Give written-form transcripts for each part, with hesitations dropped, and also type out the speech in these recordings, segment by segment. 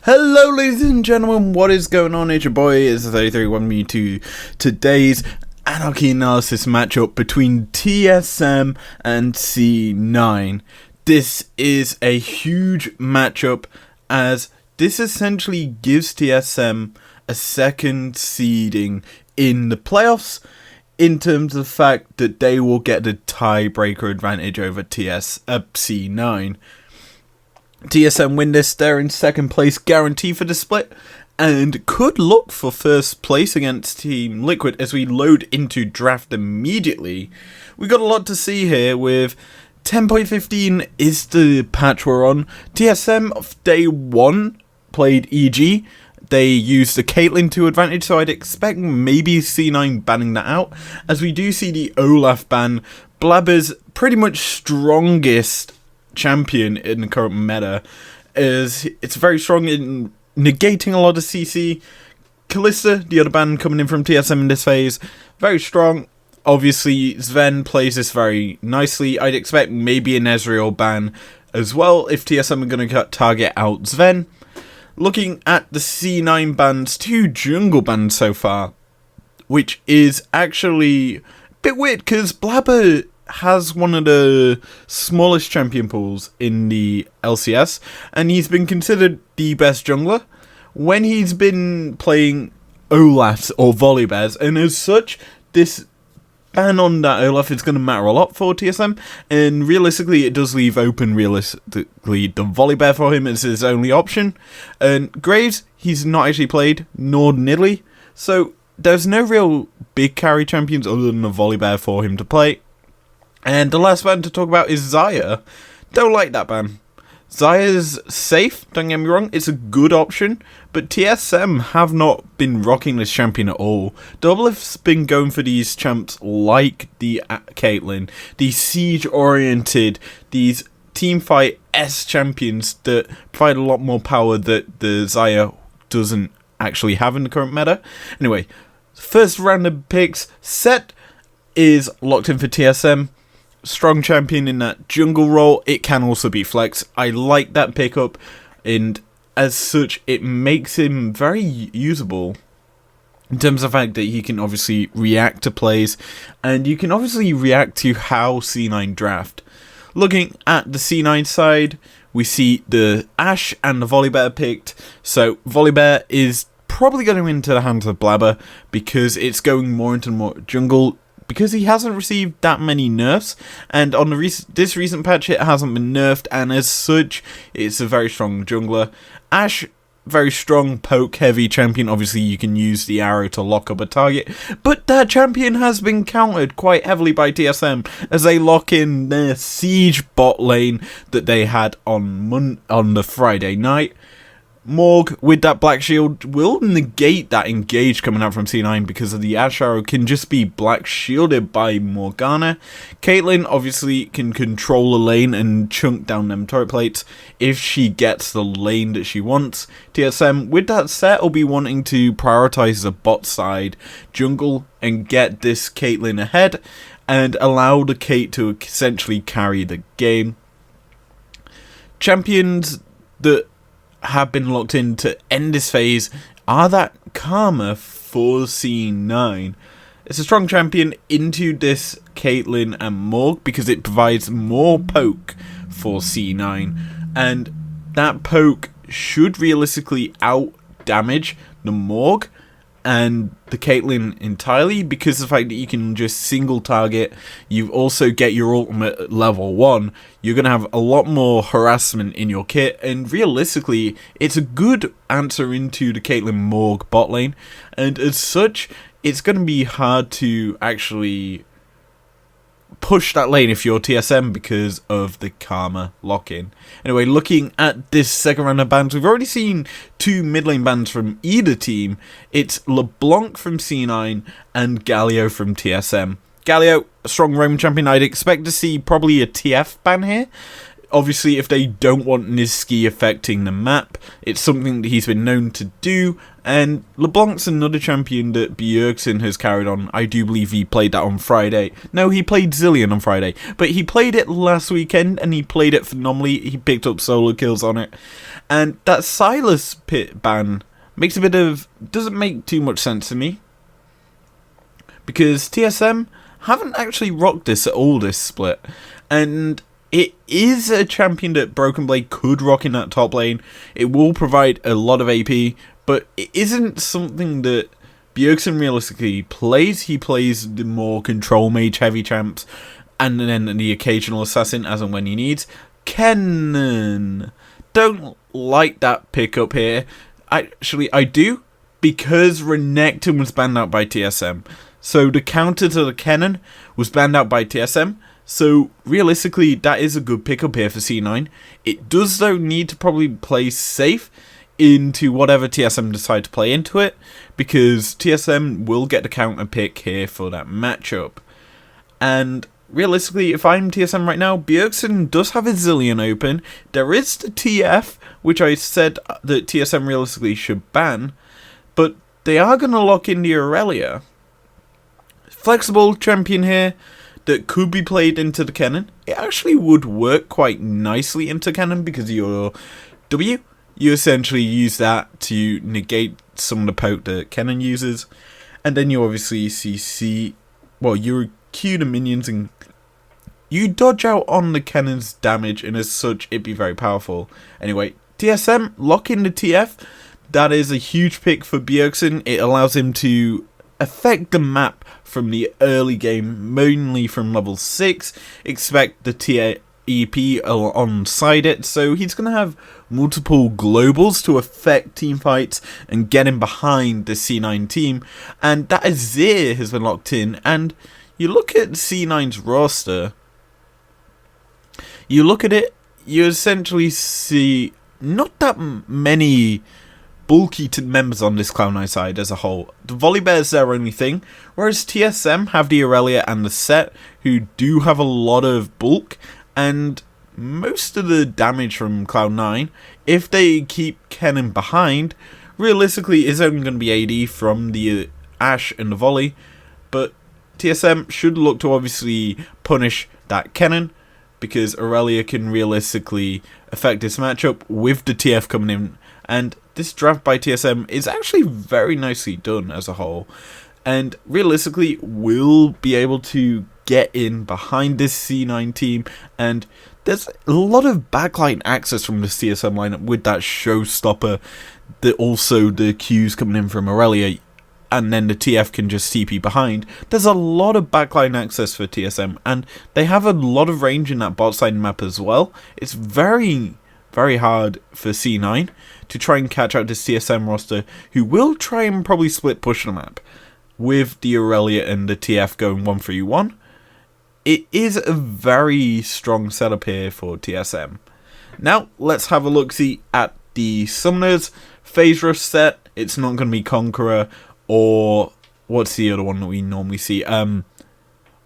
Hello ladies and gentlemen, what is going on? It's your boy, it's 33. Welcome you to today's Anarchy Analysis matchup between TSM and C9. This is a huge matchup as this essentially gives TSM a second seeding in the playoffs in terms of the fact that they will get the tiebreaker advantage over C9. TSM win this, they're in second place, guarantee for the split, and could look for first place against Team Liquid as we load into draft immediately. We got a lot to see here with 10.15 is the patch we're on. TSM of day one played EG. They used the Caitlyn to advantage, so I'd expect maybe C9 banning that out. As we do see the Olaf ban, Blabber's pretty much strongest champion in the current meta, is it's very strong in negating a lot of CC. Callista, the other ban coming in from TSM in this phase, very strong. Obviously, Sven plays this very nicely. I'd expect maybe an Ezreal ban as well if TSM are going to target out Sven. Looking at the C9 bans, 2 jungle bans so far, which is actually a bit weird because Blabber has one of the smallest champion pools in the LCS, and he's been considered the best jungler when he's been playing Olafs or Volibears, and as such, this ban on that Olaf is going to matter a lot for TSM, and realistically it does leave open the Volibear for him as his only option, and Graves, he's not actually played, nor Nidalee, so there's no real big carry champions other than the Volibear for him to play. And the last ban to talk about is Xayah. Don't like that ban. Xayah's safe, don't get me wrong, it's a good option, but TSM have not been rocking this champion at all. Doublelift's been going for these champs like the Caitlyn, these siege-oriented, these teamfight S champions that provide a lot more power that the Xayah doesn't actually have in the current meta. Anyway, first random picks, Set is locked in for TSM. Strong champion in that jungle role. It can also be flex. I like that pickup, and as such it makes him very usable in terms of the fact that he can obviously react to plays, and you can obviously react to how C9 draft. Looking at the C9 side, we see the Ashe and the Volibear picked. So Volibear is probably going into the hands of Blabber because it's going more into more jungle, because he hasn't received that many nerfs, and on this recent patch it hasn't been nerfed, and as such it's a very strong jungler. Ashe, very strong poke heavy champion. Obviously you can use the arrow to lock up a target, but that champion has been countered quite heavily by TSM as they lock in their siege bot lane that they had on the Friday night. Morg with that black shield will negate that engage coming out from C9 because of the Ashe arrow can just be black shielded by Morgana. Caitlyn obviously can control the lane and chunk down them turret plates if she gets the lane that she wants. TSM with that set will be wanting to prioritize the bot side jungle and get this Caitlyn ahead and allow the Kate to essentially carry the game. Champions that have been locked in to end this phase are that Karma for C9. It's a strong champion into this Caitlyn and Morg because it provides more poke for C9, and that poke should realistically out damage the Morg and the Caitlyn entirely because of the fact that you can just single target. You also get your ultimate at level 1. You're going to have a lot more harassment in your kit, and realistically it's a good answer into the Caitlyn Morg bot lane, and as such it's going to be hard to actually push that lane if you're TSM because of the Karma lock-in. Anyway, looking at this second round of bans, we've already seen 2 mid lane bans from either team. It's LeBlanc from C9 and Galio from TSM. Galio, a strong roam champion. I'd expect to see probably a TF ban here. Obviously, if they don't want Niski affecting the map, it's something that he's been known to do, and LeBlanc's another champion that Bjergsen has carried on. I do believe he played that on Friday. No, he played Zilean on Friday, but he played it last weekend, and he played it phenomenally. He picked up solo kills on it, and that Silas pit ban doesn't make too much sense to me, because TSM haven't actually rocked this at all this split, and it is a champion that Broken Blade could rock in that top lane. It will provide a lot of AP, but it isn't something that Bjergsen realistically plays. He plays the more control mage heavy champs, and then the occasional assassin as and when he needs. Kennen. Don't like that pickup here. Actually, I do, because Renekton was banned out by TSM. So the counter to the Kennen was banned out by TSM. So realistically, that is a good pickup here for C9. It does, though, need to probably play safe into whatever TSM decide to play into it, because TSM will get the counter pick here for that matchup. And realistically, if I'm TSM right now, Bjergsen does have a Zilean open. There is the TF, which I said that TSM realistically should ban, but they are going to lock in the Aurelia. Flexible champion here that could be played into the Kennen. It actually would work quite nicely into Kennen, because your W, you essentially use that to negate some of the poke that Kennen uses, and then you obviously you Q the minions and you dodge out on the Kennen's damage, and as such it'd be very powerful. Anyway, TSM lock in the TF. That is a huge pick for Bjergsen. It allows him to affect the map from the early game, mainly from level 6. Expect the TEP alongside it, so he's going to have multiple globals to affect team fights and get him behind the C9 team, and that Azir has been locked in. And you look at C9's roster, you essentially see not that many bulky members on this Cloud9 side as a whole. The Volibear is their only thing, whereas TSM have the Aurelia and the Set, who do have a lot of bulk, and most of the damage from Cloud9, if they keep Kennen behind, realistically is only going to be AD from the Ashe and the Volley, but TSM should look to obviously punish that Kennen, because Aurelia can realistically affect this matchup with the TF coming in, and this draft by TSM is actually very nicely done as a whole, and realistically will be able to get in behind this C9 team. And there's a lot of backline access from this TSM lineup with that showstopper, also the Qs coming in from Aurelia, and then the TF can just TP behind. There's a lot of backline access for TSM, and they have a lot of range in that bot side map as well. It's very, very hard for C9 to try and catch out this TSM roster, who will try and probably split push the map with the Aurelia and the TF going 1-3-1. It is a very strong setup here for TSM. Now let's have a look-see at the Summoners Phase Rush set. It's not going to be Conqueror, or what's the other one that we normally see?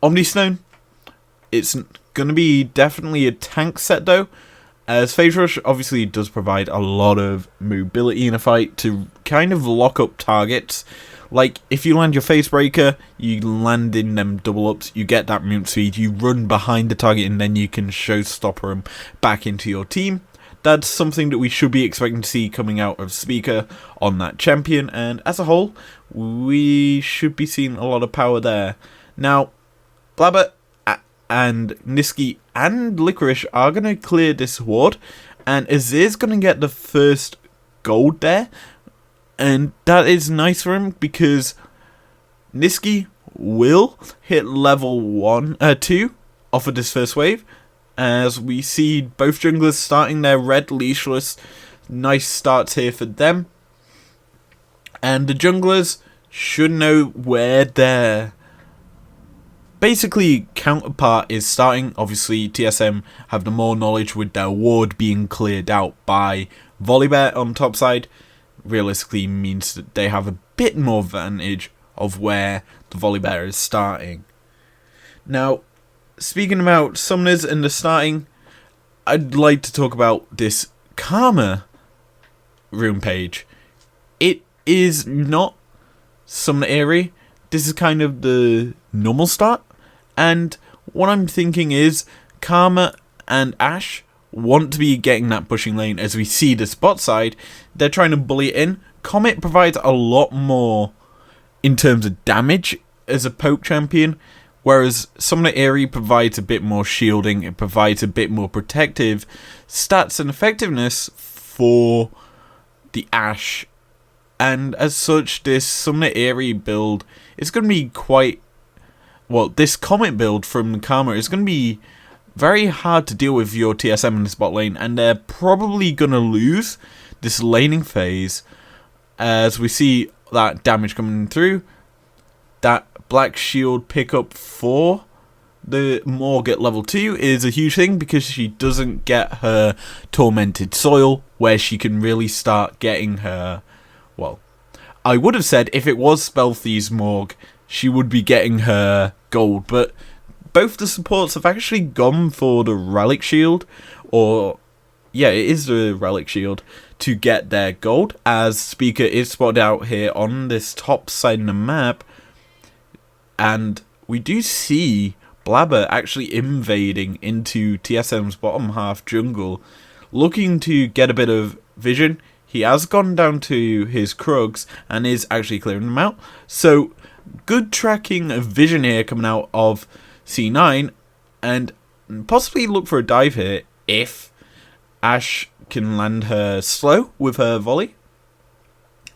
Omnistone. It's going to be definitely a tank set though, as Phase Rush obviously does provide a lot of mobility in a fight to kind of lock up targets. Like, if you land your Face Breaker, you land in them double ups, you get that mute speed, you run behind the target, and then you can showstopper them back into your team. That's something that we should be expecting to see coming out of Speaker on that champion, and as a whole, we should be seeing a lot of power there. Now, Blabber and Niski and Licorice are going to clear this ward, and Azir's going to get the first gold there, and that is nice for him because Niski will hit level 2 off of this first wave, as we see both junglers starting their red leashless. Nice starts here for them, and the junglers should know where their basically counterpart is starting. Obviously TSM have the more knowledge with their ward being cleared out by Volibear on top side. Realistically means that they have a bit more advantage of where the Volibear is starting. Now, speaking about Summoners and the starting, I'd like to talk about this Karma room page. It is not Summoner Eerie. This is kind of the normal start. And what I'm thinking is Karma and Ash want to be getting that pushing lane. As we see the spot side, they're trying to bully it in. Comet provides a lot more in terms of damage as a poke champion, whereas Summoner Eerie provides a bit more shielding, it provides a bit more protective stats and effectiveness for the Ash. And as such, this Summoner Eerie build is going to be quite... Well, this Comet build from Karma is going to be very hard to deal with your TSM in the spot lane, and they're probably going to lose this laning phase as we see that damage coming through. That black shield pickup for the Morg at level 2 is a huge thing because she doesn't get her tormented soil where she can really start getting her... Well, I would have said if it was Spellthief's Morg, she would be getting her gold, but both the supports have actually gone for the Relic Shield, or yeah, it is the Relic Shield, to get their gold, as Speaker is spotted out here on this top side of the map, and we do see Blabber actually invading into TSM's bottom half jungle, looking to get a bit of vision. He has gone down to his Krugs and is actually clearing them out, so good tracking of vision here coming out of C9, and possibly look for a dive here if Ash can land her slow with her volley.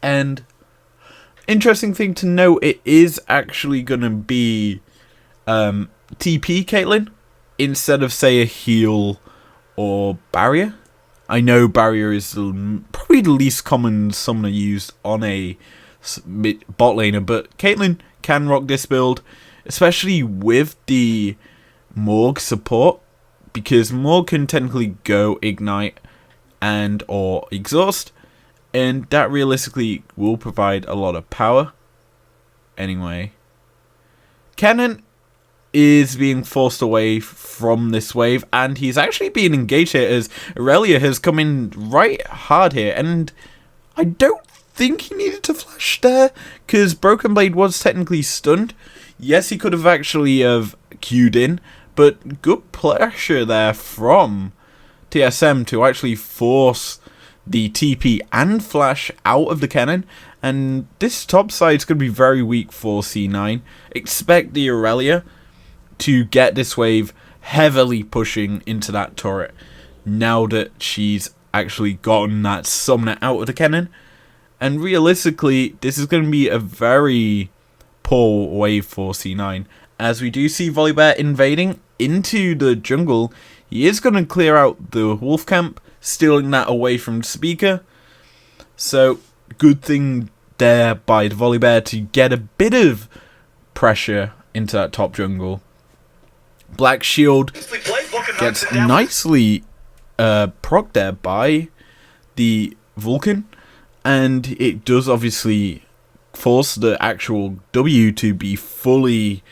And interesting thing to note, it is actually going to be TP Caitlyn instead of, say, a heal or barrier. I know barrier is probably the least common summoner used on a bot laner, but Caitlyn can rock this build, especially with the Morg support, because Morg can technically go Ignite and or Exhaust, and that realistically will provide a lot of power. Anyway, Kennen is being forced away from this wave, and he's actually being engaged here as Aurelia has come in right hard here, and I don't think he needed to flash there, because Broken Blade was technically stunned. Yes, he could have actually queued in, but good pressure there from TSM to actually force the TP and flash out of the cannon, and this top side is going to be very weak for C9. Expect the Aurelia to get this wave heavily pushing into that turret now that she's actually gotten that summoner out of the cannon. And realistically, this is going to be a very poor wave for C9. As we do see Volibear invading into the jungle, he is going to clear out the wolf camp, stealing that away from Speaker. So, good thing there by the Volibear to get a bit of pressure into that top jungle. Black Shield gets nicely procced there by the Vulcan, and it does obviously force the actual W to be fully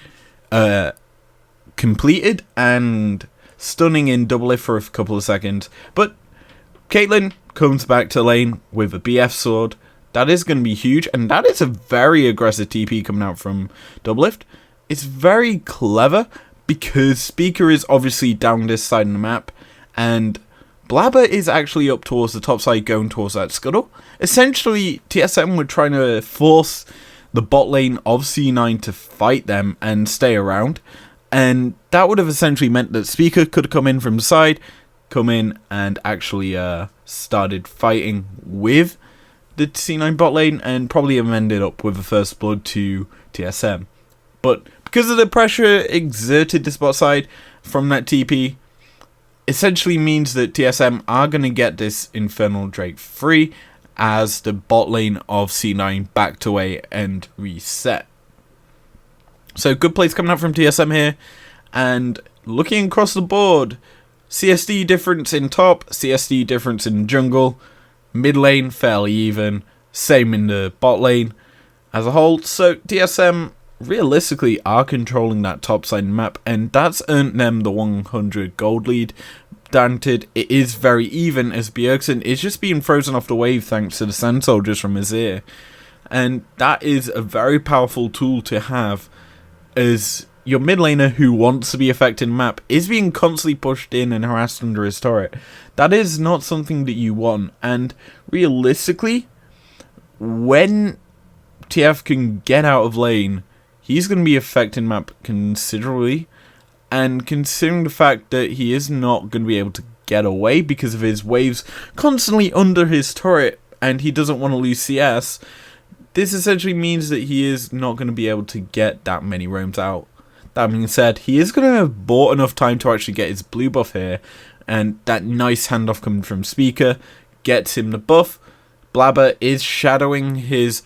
completed and stunning in double lift for a couple of seconds. But Caitlyn comes back to lane with a BF sword. That is going to be huge, and that is a very aggressive TP coming out from double lift. It's very clever because Speaker is obviously down this side of the map, and Blabber is actually up towards the top side, going towards that scuttle. Essentially, TSM were trying to force the bot lane of C9 to fight them and stay around, and that would have essentially meant that Speaker could have come in from the side, come in and actually started fighting with the C9 bot lane, and probably have ended up with a first blood to TSM. But because of the pressure exerted this bot side from that TP, essentially means that TSM are going to get this Infernal Drake free as the bot lane of C9 backed away and reset. So good plays coming out from TSM here, and looking across the board, CSD difference in top, CSD difference in jungle, mid lane fairly even, same in the bot lane as a whole. So TSM realistically are controlling that top side map, and that's earned them the 100 gold lead. granted, it is very even as Bjergsen is just being frozen off the wave thanks to the Sand Soldiers from Azir. And that is a very powerful tool to have, as your mid laner who wants to be effective in the map is being constantly pushed in and harassed under his turret. That is not something that you want, and realistically, when TF can get out of lane, he's going to be affecting map considerably, and considering the fact that he is not going to be able to get away because of his waves constantly under his turret, and he doesn't want to lose CS, this essentially means that he is not going to be able to get that many roams out. That being said, he is going to have bought enough time to actually get his blue buff here, and that nice handoff coming from Speaker gets him the buff. Blabber is shadowing his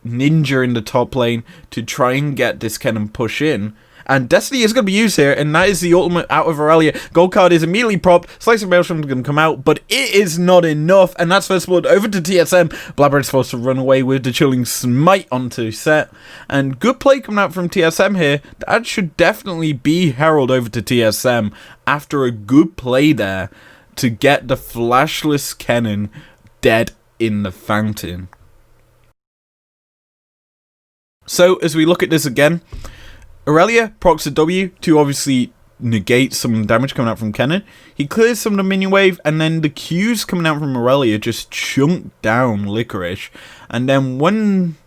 ninja in the top lane to try and get this cannon push in, and Destiny is going to be used here, and that is the ultimate out of Aurelia. Gold card is immediately propped, Slice of Maelstrom is going to come out, but it is not enough, and that's first blood over to TSM. Blabber is supposed to run away with the Chilling Smite onto set, and good play coming out from TSM here. That should definitely be Herald over to TSM after a good play there to get the flashless cannon dead in the fountain. So, as we look at this again, Aurelia procs a W to obviously negate some damage coming out from Kennen. He clears some of the minion wave, and then the Qs coming out from Aurelia just chunk down Licorice. And then when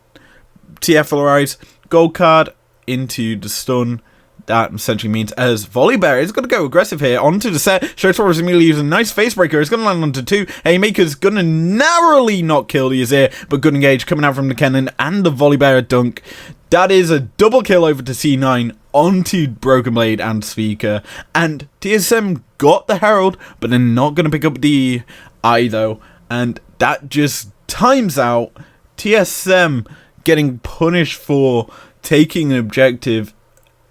TF arrives, gold card into the stun. That essentially means as Volibear is going to go aggressive here onto the set. Showstopper is immediately using a nice face breaker. It's going to land onto 2. Haymaker's going to narrowly not kill the Azir, but good engage coming out from the Kennen and the Volibear dunk. That is a double kill over to C9 onto Broken Blade and Speaker. And TSM got the Herald, but they're not going to pick up the Eye though. And that just times out. TSM getting punished for taking an objective,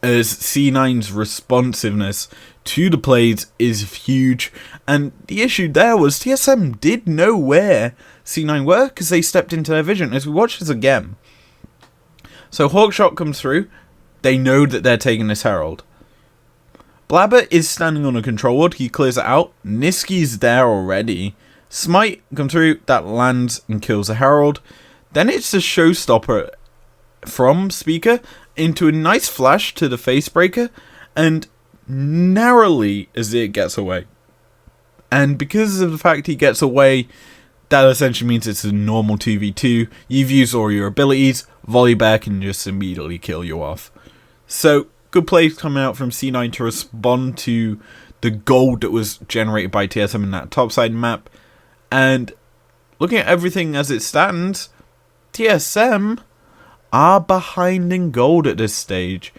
as C9's responsiveness to the plays is huge. And the issue there was TSM did know where C9 were because they stepped into their vision. As we watch this again, so Hawkshot comes through, they know that they're taking this Herald. Blabber is standing on a control ward, he clears it out, Niski's there already. Smite comes through, that lands and kills the Herald. Then it's the Showstopper from Speaker into a nice flash to the Facebreaker, and narrowly Azir gets away. And because of the fact he gets away, that essentially means it's a normal 2v2. You've used all your abilities, Volibear can just immediately kill you off. So, good plays coming out from C9 to respond to the gold that was generated by TSM in that topside map. And looking at everything as it stands, TSM are behind in gold at this stage.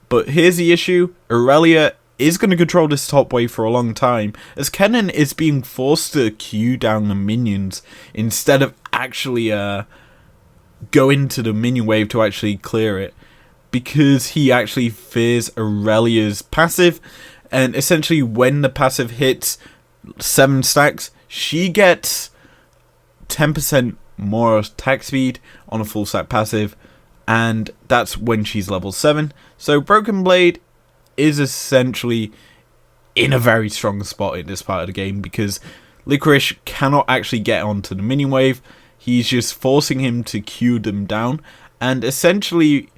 But here's the issue, Aurelia is going to control this top wave for a long time, as Kennen is being forced to queue down the minions instead of actually go into the minion wave to actually clear it, because he actually fears Aurelia's passive, and essentially when the passive hits 7 stacks, she gets 10% more attack speed on a full stack passive, and that's when she's level 7. So Broken Blade is essentially in a very strong spot in this part of the game, because Licorice cannot actually get onto the minion wave. He's just forcing him to queue them down, and essentially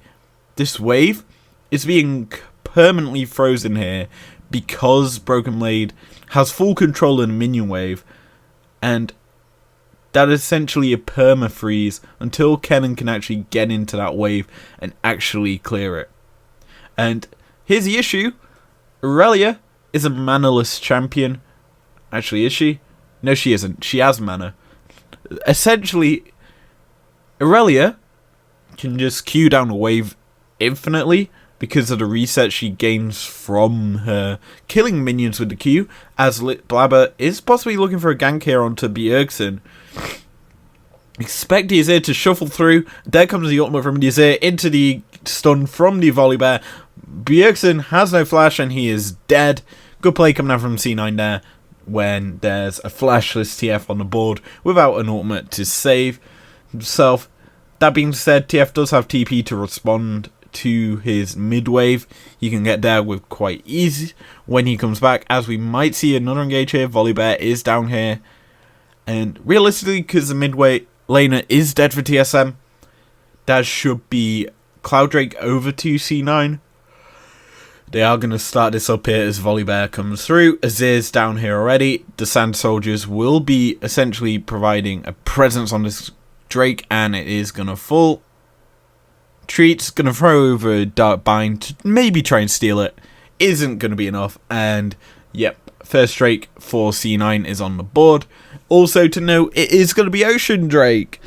this wave is being permanently frozen here because Broken Blade has full control of the minion wave, and that is essentially a perma-freeze until Kennen can actually get into that wave and actually clear it. And here's the issue. Aurelia is a manaless champion. Actually, is she? No, she isn't. She has mana. Essentially, Aurelia can just queue down a wave infinitely because of the reset she gains from her killing minions with the Q, as Blabber is possibly looking for a gank here onto Bjergsen. Expect the Azir to shuffle through. There comes the ultimate from the Azir into the stun from the Volibear. Bjergsen has no flash and he is dead. Good play coming out from C9 there when there's a flashless TF on the board without an ultimate to save himself. That being said, TF does have TP to respond to his mid wave. He can get there with quite easy when he comes back, as we might see another engage here. Volibear is down here, and realistically, because the midway laner is dead for TSM, that should be Cloud Drake over to C9. They are going to start this up here as Volibear comes through. Azir's down here already. The Sand Soldiers will be essentially providing a presence on this Drake, and it is going to fall. Treat's going to throw over a Dark Bind to maybe try and steal it. Isn't going to be enough, and yep, first Drake for C9 is on the board. Also to note, it is going to be Ocean Drake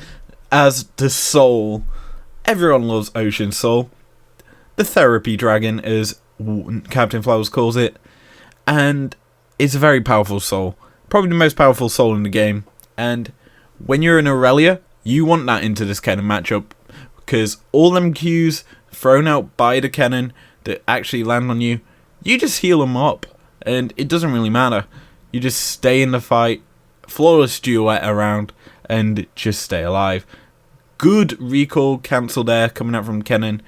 as the soul. Everyone loves Ocean Soul. The therapy dragon, as Captain Flowers calls it, and it's a very powerful soul, probably the most powerful soul in the game. And when you're in Aurelia, you want that into this Kennen matchup, because all them Qs thrown out by the Kennen that actually land on you, you just heal them up, and it doesn't really matter. You just stay in the fight, flawless duet around, and just stay alive. Good recall cancel there coming out from Kennen.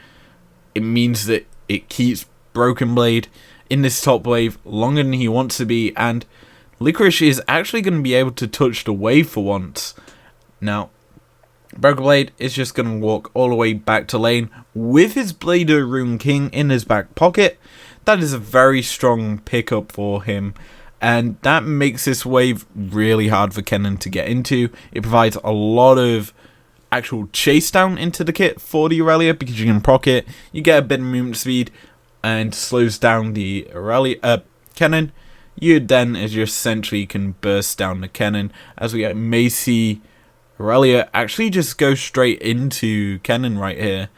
It means that it keeps Broken Blade in this top wave longer than he wants to be, and Licorice is actually going to be able to touch the wave for once. Now, Broken Blade is just going to walk all the way back to lane with his Blader Rune King in his back pocket. That is a very strong pickup for him, and that makes this wave really hard for Kennen to get into. It provides a lot of actual chase down into the kit for the Aurelia, because you can proc it, you get a bit of movement speed, and slows down the Aurelia, Kennen. You then, as you essentially can burst down the Kennen, as we may see Aurelia actually just go straight into Kennen right here,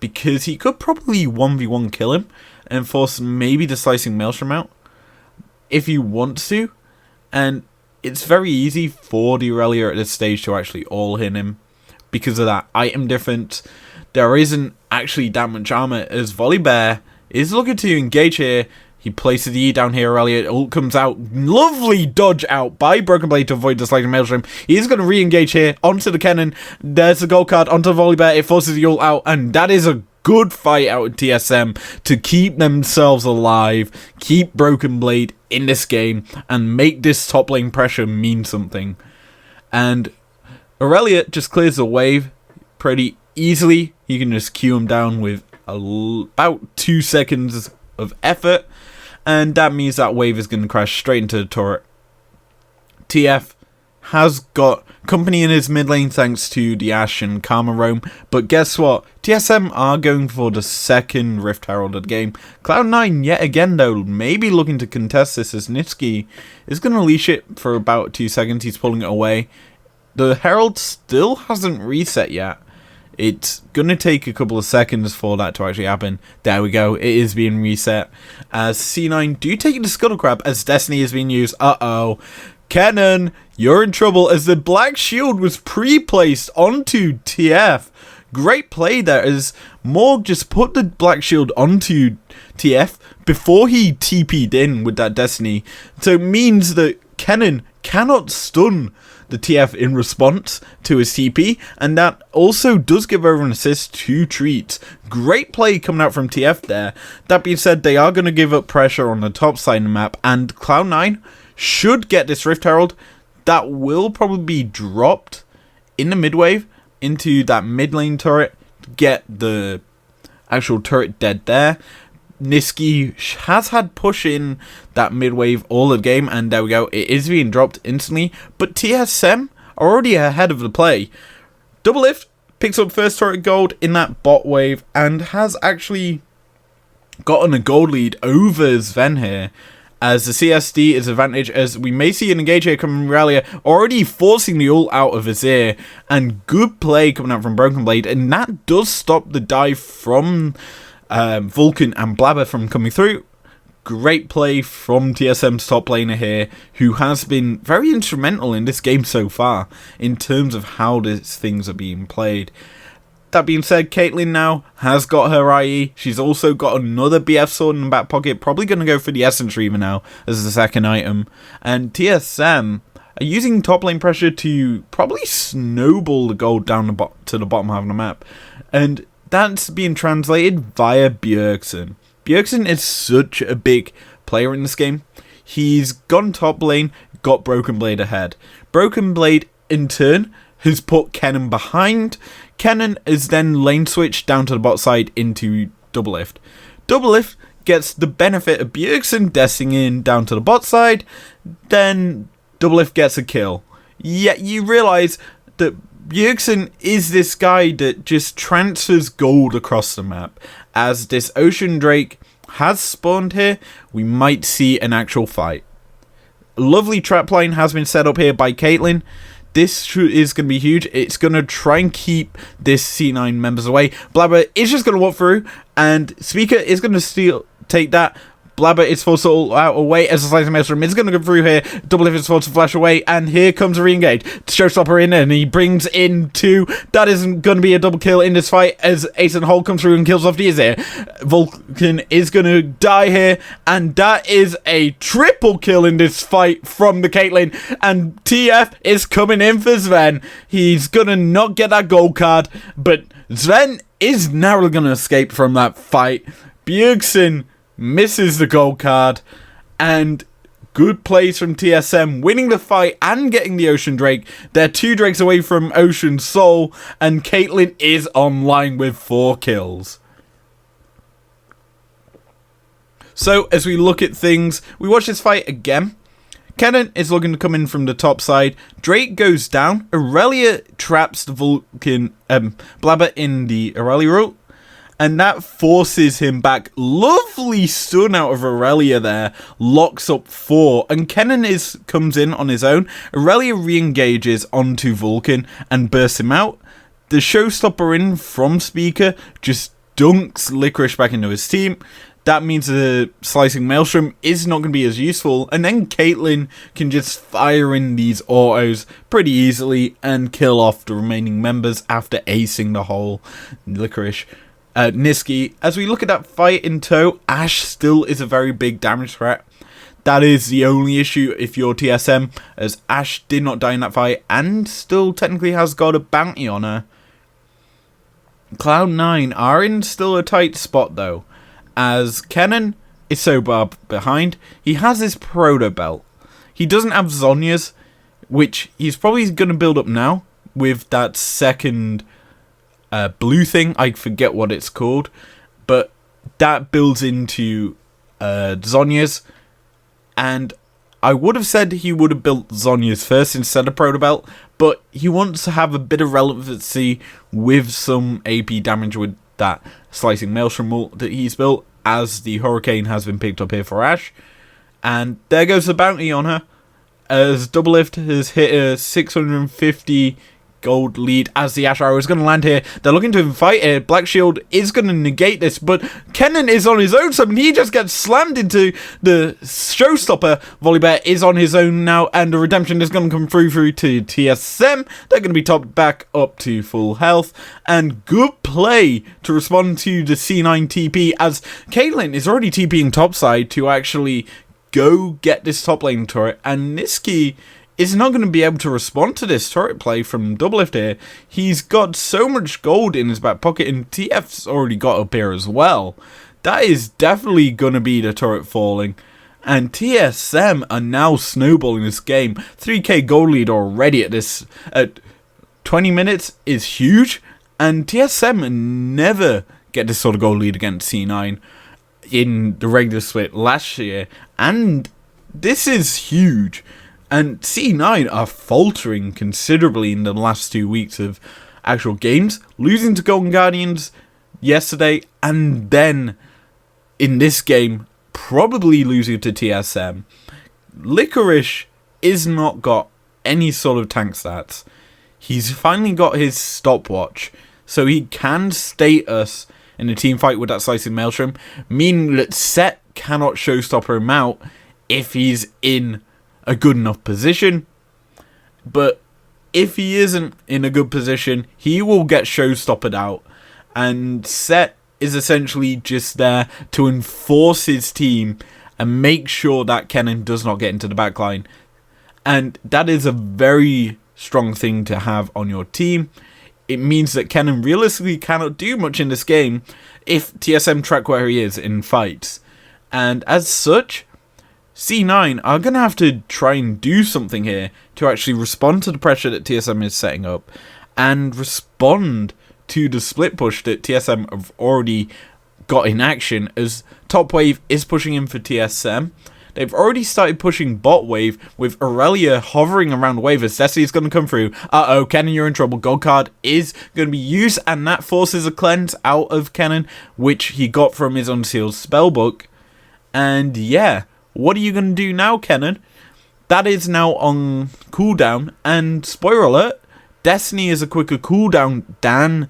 because he could probably 1v1 kill him and force maybe the Slicing Maelstrom out if you want to, and it's very easy for the Aurelia at this stage to actually all hit him because of that item difference. There isn't actually that much armor, as Volibear is looking to engage here. He places the E down here, Aurelia. Ult comes out. Lovely dodge out by Broken Blade to avoid the Slicing Maelstrom. He's going to re-engage here onto the Kennen. There's the gold card onto Volibear. It forces the ult out, and that is a good fight out of TSM to keep themselves alive, keep Broken Blade in this game, and make this top lane pressure mean something. And Aurelia just clears the wave pretty easily. You can just Q him down with about 2 seconds of effort, and that means that wave is going to crash straight into the turret. TF has got company in his mid lane thanks to the Ashe and Karma Roam, but guess what? TSM are going for the second Rift Herald of the game. Cloud9 yet again though, maybe looking to contest this, as Nitsky is going to leash it for about 2 seconds. He's pulling it away. The Herald still hasn't reset yet. It's going to take a couple of seconds for that to actually happen. There we go. It is being reset. As C9 do take the Scuttle Crab as Destiny is being used. Uh-oh. Kennen, you're in trouble, as the Black Shield was pre-placed onto TF. Great play there, as Morg just put the Black Shield onto TF before he TP'd in with that Destiny. So it means that Kennen cannot stun the TF in response to his TP, and that also does give over an assist to Treat. Great play coming out from TF there. That being said, they are going to give up pressure on the top side of the map, and Cloud9 should get this Rift Herald. That will probably be dropped in the mid wave into that mid lane turret to get the actual turret dead there. Niski has had push in that mid wave all the game, and there we go, it is being dropped instantly, but TSM are already ahead of the play. Double Lift picks up first turret gold in that bot wave and has actually gotten a gold lead over Sven here, as the CSD is advantage, as we may see an engage here coming from Aurelia, already forcing the ult out of his ear, and good play coming out from Broken Blade, and that does stop the dive from Vulcan and Blabber from coming through. Great play from TSM's top laner here, who has been very instrumental in this game so far in terms of how these things are being played. That being said, Caitlyn now has got her IE. She's also got another BF sword in the back pocket, probably going to go for the Essence Reaver now as the second item. And TSM are using top lane pressure to probably snowball the gold down to the bottom half of the map. And that's being translated via Bjergsen. Bjergsen is such a big player in this game. He's gone top lane, got Broken Blade ahead. Broken Blade, in turn, has put Kennen behind. Kennen is then lane switched down to the bot side into Doublelift. Doublelift gets the benefit of Bjergsen dashing in down to the bot side, then Doublelift gets a kill. Yet you realise that Bjergsen is this guy that just transfers gold across the map. As this Ocean Drake has spawned here, we might see an actual fight. A lovely trapline has been set up here by Caitlyn. This is going to be huge. It's going to try and keep this C9 members away. Blabber is just going to walk through, and Speaker is going to take that. Blabber is forced to out away as the slicing maelstrom is going to go through here. Doublelift is forced to flash away, and here comes a re-engage. Showstopper in, and he brings in 2. That isn't going to be a double kill in this fight as Ace and Hole comes through and kills off Diazir. Vulcan is going to die here, and that is a triple kill in this fight from the Caitlyn. And TF is coming in for Sven. He's going to not get that gold card, but Sven is narrowly going to escape from that fight. Bjergsen misses the gold card, and good plays from TSM, winning the fight and getting the Ocean Drake. They're 2 drakes away from Ocean Soul, and Caitlyn is online with 4 kills. So, as we look at things, we watch this fight again. Kennen is looking to come in from the top side. Drake goes down. Aurelia traps the Vulcan Blabber in the Aurelia route, and that forces him back. Lovely stun out of Aurelia there. Locks up 4. And Kennen comes in on his own. Aurelia re-engages onto Vulcan and bursts him out. The showstopper in from Speaker just dunks Licorice back into his team. That means the slicing maelstrom is not going to be as useful. And then Caitlyn can just fire in these autos pretty easily and kill off the remaining members after acing the whole Licorice. Niski, as we look at that fight in tow, Ashe still is a very big damage threat. That is the only issue if you're TSM, as Ashe did not die in that fight and still technically has got a bounty on her. Cloud9 are in still a tight spot though, as Kennen is so far behind. He has his proto belt. He doesn't have Zhonya's, which he's probably going to build up now with that second blue thing. I forget what it's called, but that builds into Zhonya's, and I would have said he would have built Zhonya's first instead of Proto Belt, but he wants to have a bit of relevancy with some AP damage with that slicing maelstrom ult that he's built, as the Hurricane has been picked up here for Ashe. And there goes the bounty on her, as Doublelift has hit a 650 gold lead as the Ashe Arrow is going to land here. They're looking to fight here. Black Shield is going to negate this, but Kennen is on his own, so he just gets slammed into the showstopper. Volibear is on his own now, and the redemption is going to come through to TSM. They're going to be topped back up to full health, and good play to respond to the C9 TP, as Caitlyn is already TPing topside to actually go get this top lane turret, and Niski is not going to be able to respond to this turret play from Doublelift here. He's got so much gold in his back pocket, and TF's already got up here as well. That is definitely going to be the turret falling. And TSM are now snowballing this game. 3k gold lead already at 20 minutes is huge. And TSM never get this sort of gold lead against C9 in the regular split last year. And this is huge. And C9 are faltering considerably in the last 2 weeks of actual games, losing to Golden Guardians yesterday, and then in this game, probably losing to TSM. Licorice is not got any sort of tank stats. He's finally got his stopwatch, so he can state us in a team fight with that slicing maelstrom, meaning that Set cannot showstopper him out if he's in a good enough position. But if he isn't in a good position, he will get showstoppered out, and Set is essentially just there to enforce his team and make sure that Kennen does not get into the backline. And that is a very strong thing to have on your team. it means that Kennen realistically cannot do much in this game if TSM track where he is in fights. And as such, C9 are going to have to try and do something here to actually respond to the pressure that TSM is setting up and respond to the split push that TSM have already got in action, as top wave is pushing in for TSM. They've already started pushing bot wave with Aurelia hovering around wave as Destiny's going to come through. Kennen, you're in trouble. Gold card is going to be used, and that forces a cleanse out of Kennen, which he got from his unsealed spellbook. And yeah, what are you going to do now, Kennen? That is now on cooldown, and spoiler alert, Destiny is a quicker cooldown than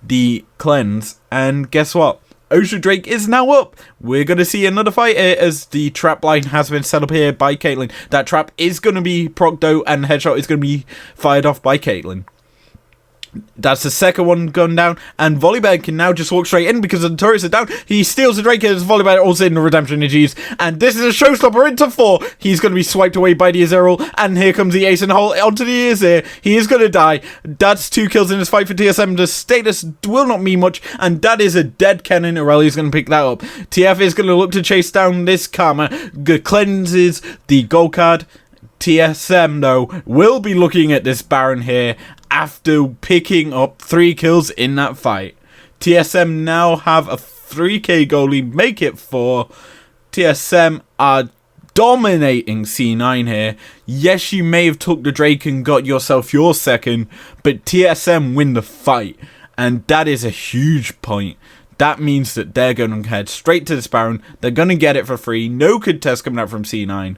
the cleanse, and guess what? Ocean Drake is now up. We're going to see another fight here as the trap line has been set up here by Caitlyn. That trap is going to be procced out and headshot is going to be fired off by Caitlyn. That's the second one gone down, and Volibear can now just walk straight in because the turrets are down. He steals the Drake as Volibear also in the redemption energies, and this is a showstopper into 4. He's going to be swiped away by the Azeril, and here comes the ace in the hole onto the Azir. He is going to die. That's 2 kills in this fight for TSM. The status will not mean much, and that is a dead Kennen. Aurelia's going to pick that up. TF is going to look to chase down this Karma. Cleanses the gold card. TSM, though, will be looking at this Baron here after picking up 3 kills in that fight. TSM now have a 3k goal lead, make it 4. TSM are dominating C9 here. Yes, you may have took the Drake and got yourself your second, but TSM win the fight, and that is a huge point. That means that they're going to head straight to this Baron. They're going to get it for free. No contest coming out from C9.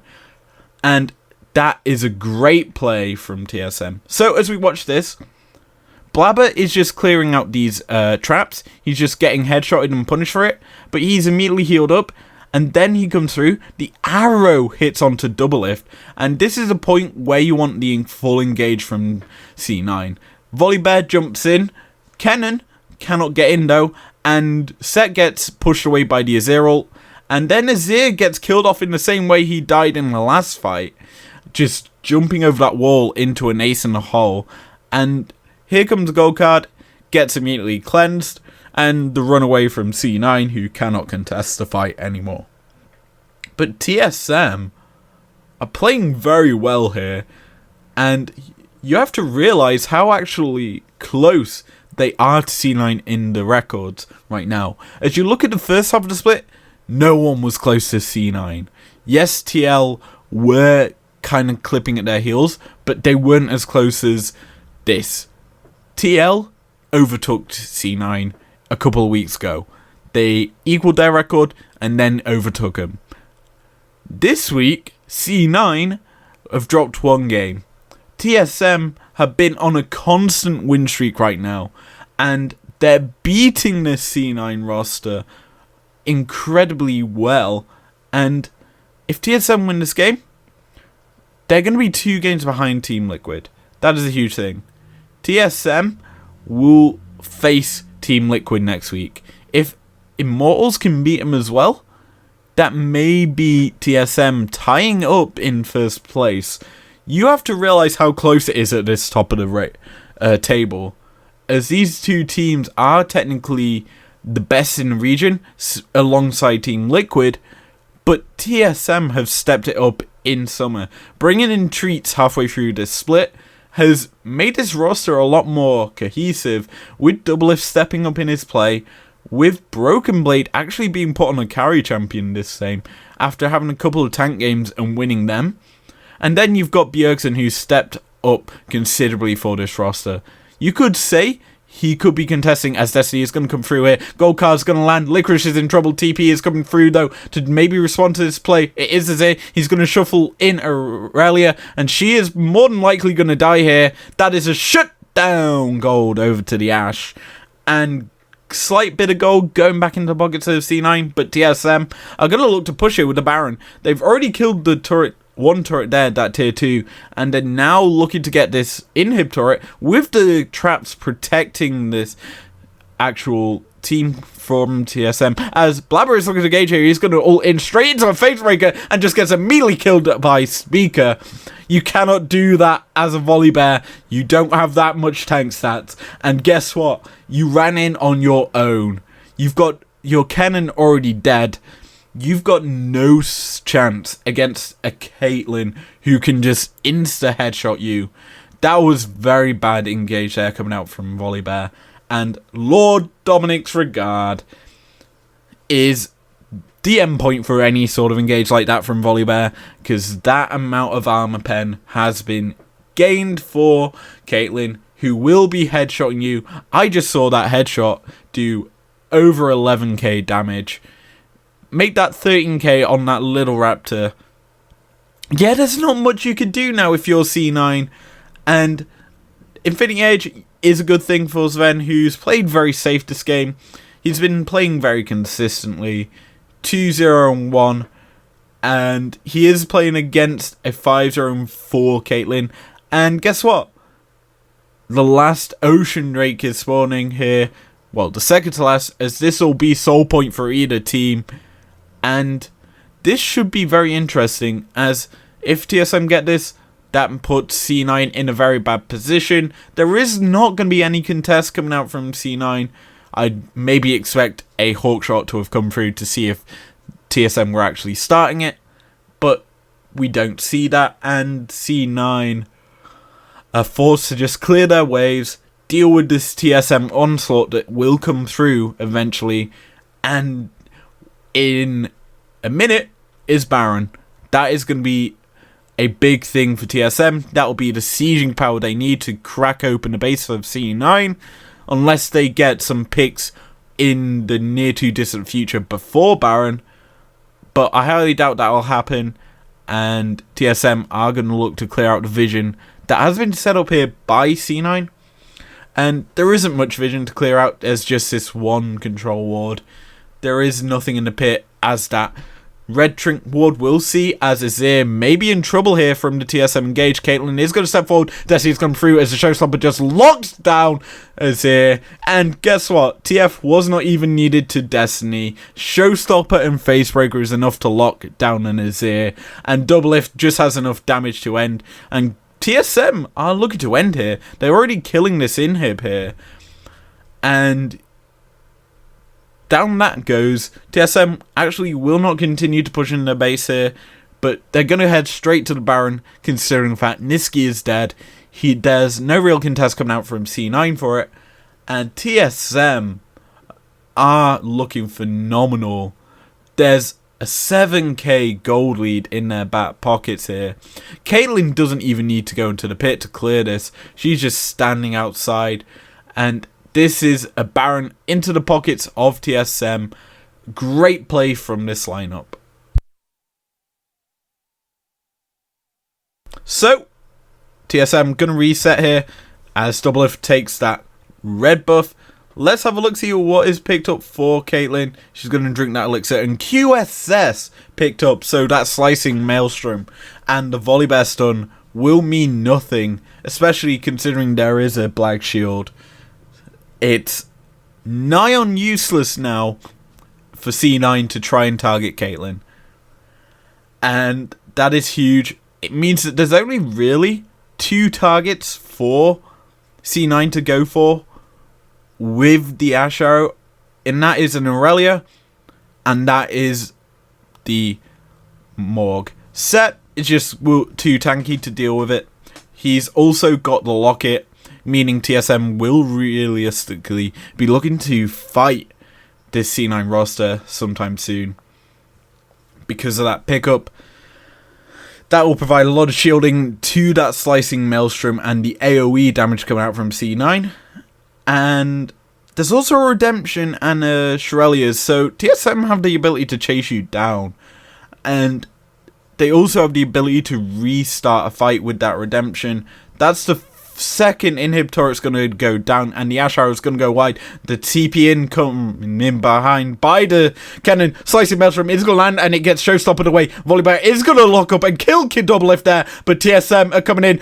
And that is a great play from TSM. So as we watch this, Blabber is just clearing out these traps. He's just getting headshotted and punished for it. But he's immediately healed up. And then he comes through. The arrow hits onto double lift. And this is a point where you want the full engage from C9. Volibear jumps in. Kennen cannot get in though. And Set gets pushed away by the Azeril. And then Azir gets killed off in the same way he died in the last fight. Just jumping over that wall into an ace in the hole. And here comes the gold card, gets immediately cleansed, and the runaway from C9, who cannot contest the fight anymore. But TSM are playing very well here, and you have to realise how actually close they are to C9 in the records right now. As you look at the first half of the split, no one was close to C9. Yes, TL were kind of clipping at their heels, but they weren't as close as this. TL overtook C9 a couple of weeks ago. They equaled their record and then overtook them. This week, C9 have dropped 1 game. TSM have been on a constant win streak right now, and they're beating this C9 roster incredibly well. And if TSM win this game, they're going to be 2 games behind Team Liquid. That is a huge thing. TSM will face Team Liquid next week. If Immortals can beat them as well, that may be TSM tying up in first place. You have to realise how close it is at this top of the table, as these 2 teams are technically the best in the region alongside Team Liquid, but TSM have stepped it up in summer. Bringing in Treats halfway through this split has made this roster a lot more cohesive, with Doublelift stepping up in his play, with Broken Blade actually being put on a carry champion this time after having a couple of tank games and winning them. And then you've got Bjergsen, who stepped up considerably for this roster. You could say he could be contesting, as Destiny is going to come through here. Gold card's going to land. Licorice is in trouble. TP is coming through, though, to maybe respond to this play. It is Azir. He's going to shuffle in Aurelia, and she is more than likely going to die here. That is a shutdown gold over to the Ashe. And slight bit of gold going back into the pockets of C9, but TSM are going to look to push it with the Baron. They've already killed the turret. 1 turret there, that tier 2, and they're now looking to get this inhib turret with the traps protecting this actual team from TSM. As Blabber is looking to engage here, he's going to ult in straight into a Facebreaker and just gets immediately killed by Speaker. You cannot do that as a Volibear. You don't have that much tank stats. And guess what? You ran in on your own. You've got your Kennen already dead. You've got no chance against a Caitlyn who can just insta-headshot you. That was very bad engage there coming out from Volibear. And Lord Dominic's Regard is the end point for any sort of engage like that from Volibear, because that amount of armor pen has been gained for Caitlyn, who will be headshotting you. I just saw that headshot do over 11k damage. Make that 13k on that little raptor. Yeah, there's not much you can do now if you're C9. And Infinity Edge is a good thing for Sven, who's played very safe this game. He's been playing very consistently. 2-0-1. And he is playing against a 5-0-4 Caitlyn. And guess what? The last Ocean Drake is spawning here. Well, the second to last, as this will be soul point for either team. And this should be very interesting, as if TSM get this, that puts C9 in a very bad position. There is not going to be any contest coming out from C9. I'd maybe expect a Hawkshot to have come through to see if TSM were actually starting it. But we don't see that, and C9 are forced to just clear their waves, deal with this TSM onslaught that will come through eventually, and in a minute is Baron. That is going to be a big thing for TSM. That will be the sieging power they need to crack open the base of C9, unless they get some picks in the near to distant future before Baron. But I highly doubt that will happen, and TSM are going to look to clear out the vision that has been set up here by C9. And there isn't much vision to clear out. There's just this one control ward. There is nothing in the pit as that red trinket ward will see, as Azir may be in trouble here from the TSM engage. Caitlyn is going to step forward. Destiny's come through as the showstopper just locks down Azir. And guess what? TF was not even needed to Destiny. Showstopper and Facebreaker is enough to lock down an Azir. And Doublelift just has enough damage to end. And TSM are looking to end here. They're already killing this inhib here. And down that goes. TSM actually will not continue to push in their base here, but they're going to head straight to the Baron, considering the fact Niski is dead. There's no real contest coming out from C9 for it, and TSM are looking phenomenal. There's a 7k gold lead in their back pockets here. Caitlyn doesn't even need to go into the pit to clear this. She's just standing outside, and this is a Baron into the pockets of TSM. Great play from this lineup. So, TSM going to reset here as Doublelift takes that red buff. Let's have a look, see what is picked up for Caitlyn. She's going to drink that elixir. And QSS picked up, so that slicing maelstrom and the Volibear stun will mean nothing, especially considering there is a black shield. It's nigh on useless now for C9 to try and target Caitlyn. And that is huge. It means that there's only really 2 targets for C9 to go for with the Ash Arrow. And that is an Aurelia. And that is the Morg. Set is just too tanky to deal with it. He's also got the Locket, meaning TSM will realistically be looking to fight this C9 roster sometime soon. Because of that pickup, that will provide a lot of shielding to that slicing maelstrom and the AoE damage coming out from C9. And there's also a redemption and a Shurelia's, so TSM have the ability to chase you down. And they also have the ability to restart a fight with that redemption. That's the second inhib turret's going to go down and the Ash Arrow is going to go wide. The TP in coming in behind by the cannon. Slicing Maelstrom is going to land and it gets showstoppered away. Volibear is going to lock up and kill Kid Double Lift there, but TSM are coming in.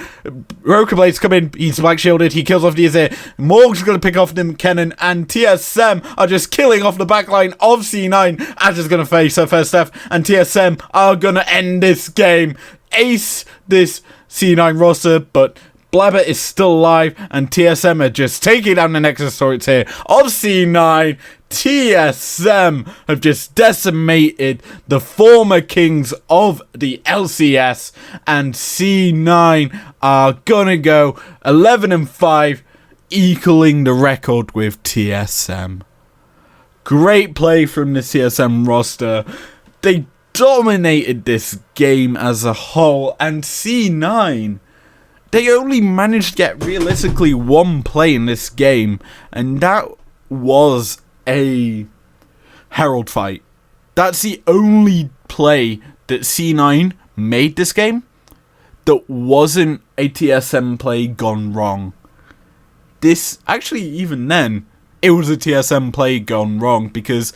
Rokablade's coming in. He's black shielded. He kills off the Azir. Morg's going to pick off them cannon, and TSM are just killing off the backline of C9. Ash is going to face her first death, and TSM are going to end this game. Ace this C9 roster, but Blabber is still alive, and TSM are just taking down the Nexus turrets here of C9. TSM have just decimated the former kings of the LCS, and C9 are gonna go 11-5, equaling the record with TSM. Great play from the TSM roster. They dominated this game as a whole, and C9, they only managed to get realistically one play in this game, and that was a Herald fight. That's the only play that C9 made this game that wasn't a TSM play gone wrong. This, actually, even then, it was a TSM play gone wrong because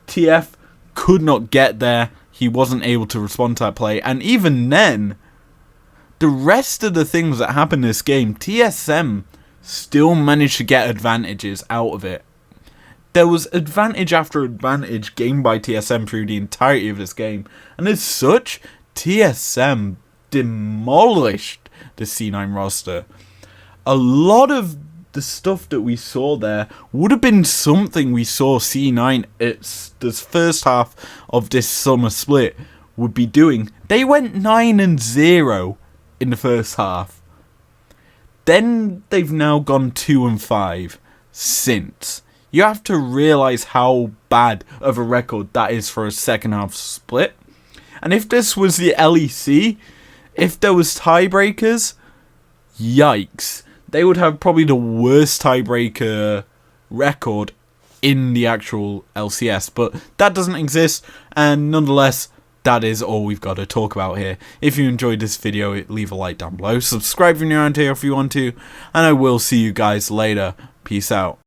TF could not get there. He wasn't able to respond to that play. And even then, the rest of the things that happened in this game, TSM still managed to get advantages out of it. There was advantage after advantage gained by TSM through the entirety of this game. And as such, TSM demolished the C9 roster. A lot of the stuff that we saw there would have been something we saw C9 at the first half of this summer split would be doing. They went 9-0 in the first half. Then they've now gone 2-5 since. You have to realise how bad of a record that is for a second half split. And if this was the LEC, if there was tiebreakers, yikes. They would have probably the worst tiebreaker record in the actual LCS. But that doesn't exist, and nonetheless, that is all we've got to talk about here. If you enjoyed this video, leave a like down below. Subscribe if you're new around here if you want to. And I will see you guys later. Peace out.